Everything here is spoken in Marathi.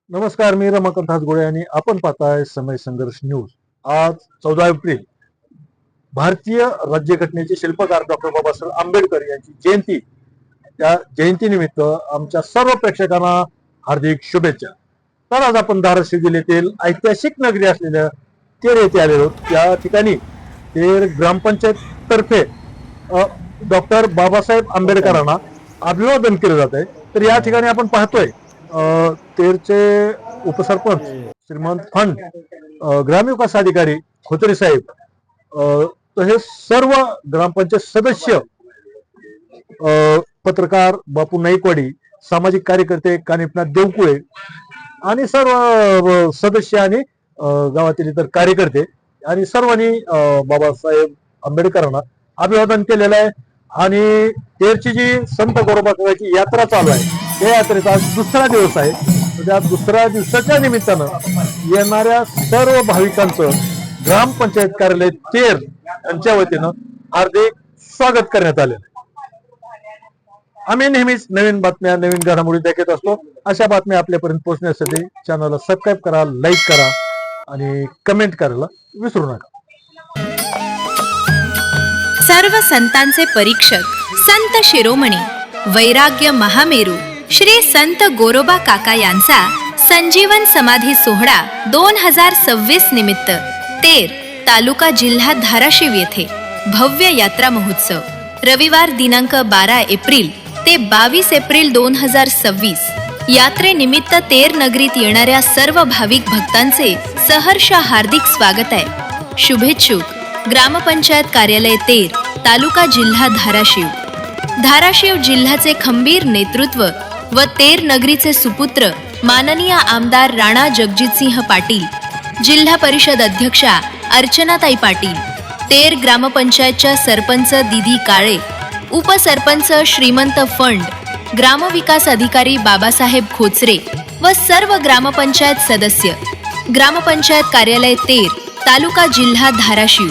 नमस्कार, मी रमाकांत हासगोळे आणि आपण पाहताय समय संघर्ष न्यूज। आज 14 एप्रिल भारतीय राज्यघटनेचे शिल्पकार डॉक्टर बाबासाहेब आंबेडकर यांची जयंती। त्या जयंतीनिमित्त आमच्या सर्व प्रेक्षकांना हार्दिक शुभेच्छा। तर आज आपण धाराशिव जिल्ह्यातील ऐतिहासिक नगरी असलेल्या तेर येथे आलेलो आहोत। त्या ठिकाणी तेर ग्रामपंचायत तर्फे डॉक्टर बाबासाहेब आंबेडकरांना अभिवादन केले जात आहे। तर या ठिकाणी आपण पाहतोय तेरचे उपसरपंच श्रीमंत फंड, ग्रामविकास अधिकारी खोतरे साहेब, तसेच सर्व ग्रामपंचायत सदस्य, पत्रकार बापू नाईकवाडी, सामाजिक कार्यकर्ते कानिफनाथ देवकुळे आणि सर्व सदस्य आणि गावातील इतर कार्यकर्ते आणि सर्वांनी बाबासाहेब आंबेडकरांना अभिवादन केलेलं आहे। आणि तेरची जी संत गोरोबाची यात्रा चालू आहे, त्या यात्रेचा आज दुसरा दिवस आहे। त्या दुसऱ्या दिवसाच्या निमित्तानं येणाऱ्या सर्व भाविकांचं ग्रामपंचायत कार्यालय तेर यांच्या वतीनं हार्दिक स्वागत करण्यात आले। आम्ही नेहमीच नवीन बातम्या, नवीन घडामोडी देखत असतो। अशा बातम्या आपल्यापर्यंत पोहोचण्यासाठी चॅनलला सबस्क्राईब करा, लाईक करा आणि कमेंट करायला विसरू नका। सर्व संतांचे परीक्षक संत शिरोमणी वैराग्य महामेरू श्री संत गोरोबा काका यांचा संजीवन समाधी सोहळा 2026 निमित्त तेर तालुका जिल्हा धाराशिव येथे भव्य यात्रा महोत्सव रविवार दिनांक 12 एप्रिल ते 22 एप्रिल 2026 यात्रेनिमित्त तेर नगरीत येणाऱ्या सर्व भाविक भक्तांचे सहर्ष हार्दिक स्वागत आहे। शुभेच्छुक ग्रामपंचायत कार्यालय तेर तालुका जिल्हा धाराशिव। धाराशिव जिल्ह्याचे खंबीर नेतृत्व व तेर नगरीचे सुपुत्र माननीय आमदार राणा जगजितसिंह पाटील, जिल्हा परिषद अध्यक्षा अर्चनाताई पाटील, तेर ग्रामपंचायतच्या सरपंच दिदी काळे, उपसरपंच श्रीमंत फंड, ग्रामविकास अधिकारी बाबासाहेब खोचरे व सर्व ग्रामपंचायत सदस्य, ग्रामपंचायत कार्यालय तेर तालुका जिल्हा धाराशिव।